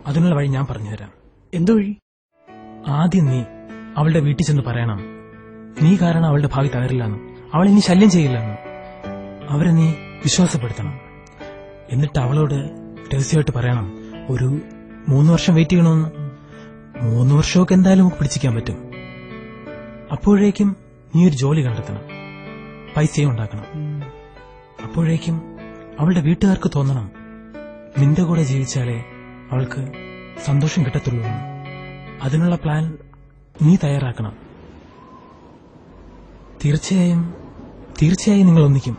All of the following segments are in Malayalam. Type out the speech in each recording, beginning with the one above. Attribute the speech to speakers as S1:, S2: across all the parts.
S1: അതിനുള്ള വഴി ഞാൻ പറഞ്ഞുതരാം.
S2: എന്തു വഴി?
S1: ആദ്യം നീ അവളുടെ വീട്ടിൽ ചെന്ന് പറയണം, നീ കാരണം അവളുടെ ഭാവി തകരില്ലെന്നും അവൾ ഇനി ശല്യം ചെയ്യില്ലെന്നും. അവരെ നീ വിശ്വാസപ്പെടുത്തണം. എന്നിട്ട് അവളോട് രഹസ്യമായിട്ട് പറയണം, ഒരു 3 വർഷം വെയിറ്റ് ചെയ്യണമെന്ന്. 3 വർഷമൊക്കെ എന്തായാലും നമുക്ക് പിടിച്ചിരിക്കാൻ പറ്റും. അപ്പോഴേക്കും നീ ഒരു ജോലി കണ്ടെത്തണം, പൈസയും ഉണ്ടാക്കണം. അപ്പോഴേക്കും അവളുടെ വീട്ടുകാർക്ക് തോന്നണം, നിന്റെ കൂടെ ജീവിച്ചാലേ അവൾക്ക് സന്തോഷം കിട്ടത്തുള്ളൂ എന്ന്. അതിനുള്ള പ്ലാൻ നീ തയ്യാറാക്കണം. തീർച്ചയായും നിങ്ങൾ ഒന്നിക്കും.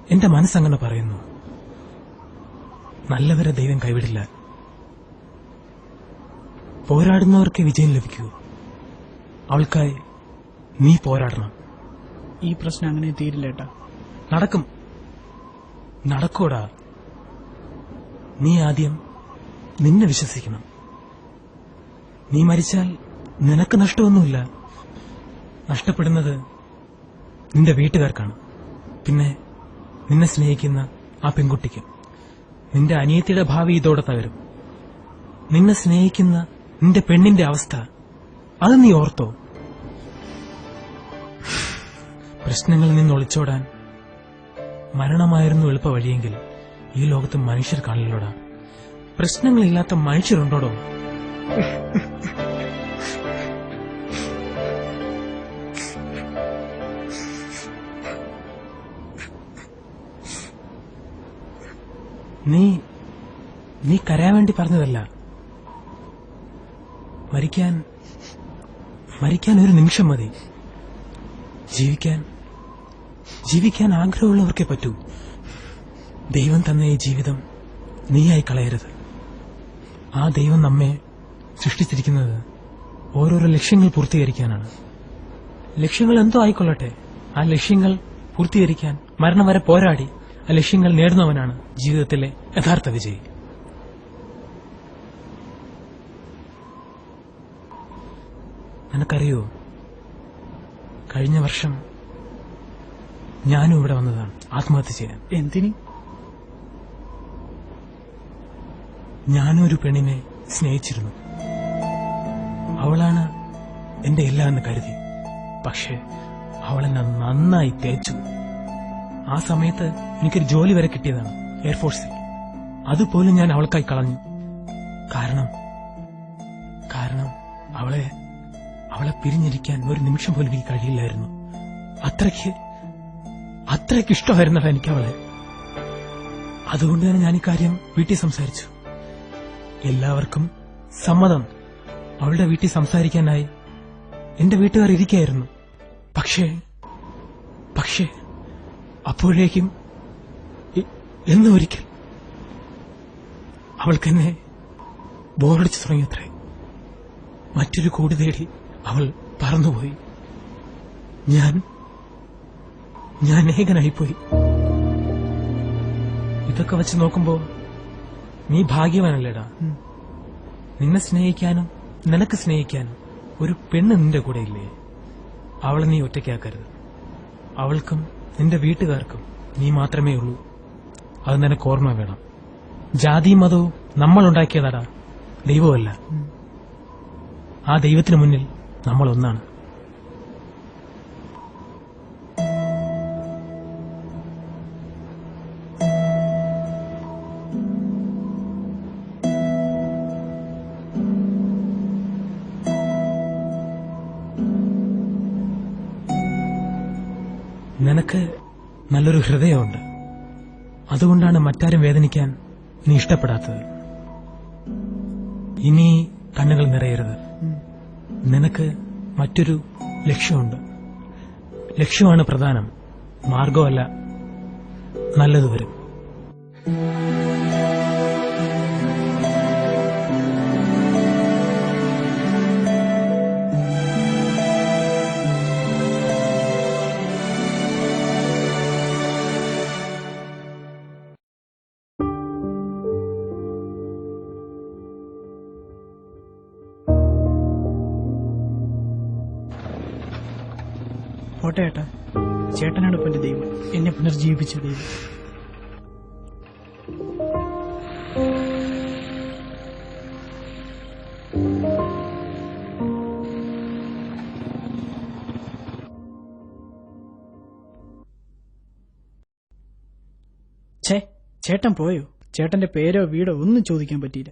S1: എന്റെ മനസ്സങ്ങനെ പറയുന്നു. നല്ലവരെ ദൈവം കൈവിടില്ല. പോരാടുന്നവർക്ക് വിജയം ലഭിക്കൂ. അവൾക്കായി നീ പോരാടണം.
S2: ഈ പ്രശ്നം അങ്ങനെ തീരില്ലേട്ടാ.
S1: നടക്കൂടാ. നീ ആദ്യം നിന്നെ വിശ്വസിക്കണം. നീ മരിച്ചാൽ നിനക്ക് നഷ്ടമൊന്നുമില്ല. നഷ്ടപ്പെടുന്നത് നിന്റെ വീട്ടുകാർക്കാണ്. പിന്നെ നിന്നെ സ്നേഹിക്കുന്ന ആ പെൺകുട്ടിക്ക്. നിന്റെ അനിയത്തിയുടെ ഭാവി ഇതോടെ തകരും. നിന്നെ സ്നേഹിക്കുന്ന നിന്റെ പെണ്ണിന്റെ അവസ്ഥ അത് നീ ഓർത്തോ? പ്രശ്നങ്ങളിൽ നിന്ന് ഒളിച്ചോടാൻ മരണമായിരുന്നു എളുപ്പ വഴിയെങ്കിൽ ഈ ലോകത്ത് മനുഷ്യർ കാണില്ലോടാ. പ്രശ്നങ്ങളില്ലാത്ത മനുഷ്യരുണ്ടോടോ? നീ കരയാൻ വേണ്ടി പറഞ്ഞതല്ല. മരിക്കാൻ ഒരു നിമിഷം മതി. ജീവിക്കാൻ ആഗ്രഹമുള്ളവർക്കേ പറ്റൂ. ദൈവം തന്ന ഈ ജീവിതം നീയായി കളയരുത്. ആ ദൈവം നമ്മെ സൃഷ്ടിച്ചിരിക്കുന്നത് ഓരോരോ ലക്ഷ്യങ്ങൾ പൂർത്തീകരിക്കാനാണ്. ലക്ഷ്യങ്ങൾ എന്തോ ആയിക്കൊള്ളട്ടെ, ആ ലക്ഷ്യങ്ങൾ പൂർത്തീകരിക്കാൻ മരണം വരെ പോരാടി ആ ലക്ഷ്യങ്ങൾ നേടുന്നവനാണ് ജീവിതത്തിലെ യഥാർത്ഥ വിജയി. നിനക്കറിയോ, കഴിഞ്ഞ വർഷം ഞാനും ഇവിടെ വന്നതാണ് ആത്മഹത്യ ചെയ്യാൻ.
S2: എന്തിന്?
S1: ഞാനും ഒരു പെണ്ണിനെ സ്നേഹിച്ചിരുന്നു. അവളാണ് എന്റെ എല്ലാം എന്ന് കരുതി. പക്ഷേ അവളെന്നെ നന്നായി തേച്ചു. ആ സമയത്ത് എനിക്കൊരു ജോലി വരെ കിട്ടിയതാണ്, എയർഫോഴ്സിൽ. അതുപോലും ഞാൻ അവൾക്കായി കളഞ്ഞു. കാരണം അവളെ പിരിഞ്ഞിരിക്കാൻ ഒരു നിമിഷം പോലും എനിക്ക് കഴിയില്ലായിരുന്നു. അത്രയ്ക്ക് ഇഷ്ടമായിരുന്നല്ലോ എനിക്ക് അവളെ. അതുകൊണ്ട് തന്നെ ഞാൻ ഇക്കാര്യം വീട്ടിൽ സംസാരിച്ചു. എല്ലാവർക്കും സമ്മതം. അവളുടെ വീട്ടിൽ സംസാരിക്കാനായി എന്റെ വീട്ടുകാർ ഇരിക്കുകയായിരുന്നു. പക്ഷേ അപ്പോഴേക്കും എന്നൊരിക്കൽ അവൾക്കെന്നെ ബോറടിച്ചു തുടങ്ങിയത്രേ. മറ്റൊരു കൂടി തേടി അവൾ പറന്നുപോയി. ഞാൻ ഏകനായിപ്പോയി. ഇതൊക്കെ വെച്ച് നോക്കുമ്പോ നീ ഭാഗ്യവാനല്ലേടാ. നിന്നെ സ്നേഹിക്കാനും നിനക്ക് സ്നേഹിക്കാനും ഒരു പെണ്ണ് നിന്റെ കൂടെ ഇല്ലേ? അവളെ നീ ഒറ്റയ്ക്കാക്കരുത്. അവൾക്കും നിന്റെ വീട്ടുകാർക്കും നീ മാത്രമേ ഉള്ളൂ. അത് നിനക്ക് ഓർമ്മ വേണം. ജാതിയും മതവും നമ്മൾ ഉണ്ടാക്കിയതാടാ, ദൈവമല്ല. ആ ദൈവത്തിന് മുന്നിൽ നമ്മൾ ഒന്നാണ്. നിനക്ക് നല്ലൊരു ഹൃദയമുണ്ട്. അതുകൊണ്ടാണ് മറ്റാരും വേദനിക്കാൻ നീ ഇഷ്ടപ്പെടാത്തത്. ഇനി കണ്ണുകൾ നിറയരുത്. നിനക്ക് മറ്റൊരു ലക്ഷ്യമുണ്ട്. ലക്ഷ്യമാണ് പ്രധാനം, മാർഗമല്ല. നല്ലത് വരും.
S2: പോട്ടെ ഏട്ടാ, ചേട്ടനാണ് ഇപ്പൊ എന്റെ ദൈവം, എന്നെ പുനർജീവിപ്പിച്ച ദൈവം. ചേട്ടൻ പോയോ? ചേട്ടന്റെ പേരോ വീടോ ഒന്നും ചോദിക്കാൻ പറ്റിയില്ല.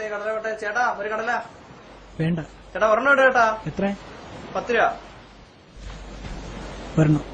S3: കടല ചേട്ടാ, ഒരു കടല
S2: വേണ്ട
S3: ചേട്ടാ. ഒരെണ്ണം ഇട് ചേട്ടാ.
S2: എത്ര?
S3: 10 രൂപ.
S2: ഒരെണ്ണം.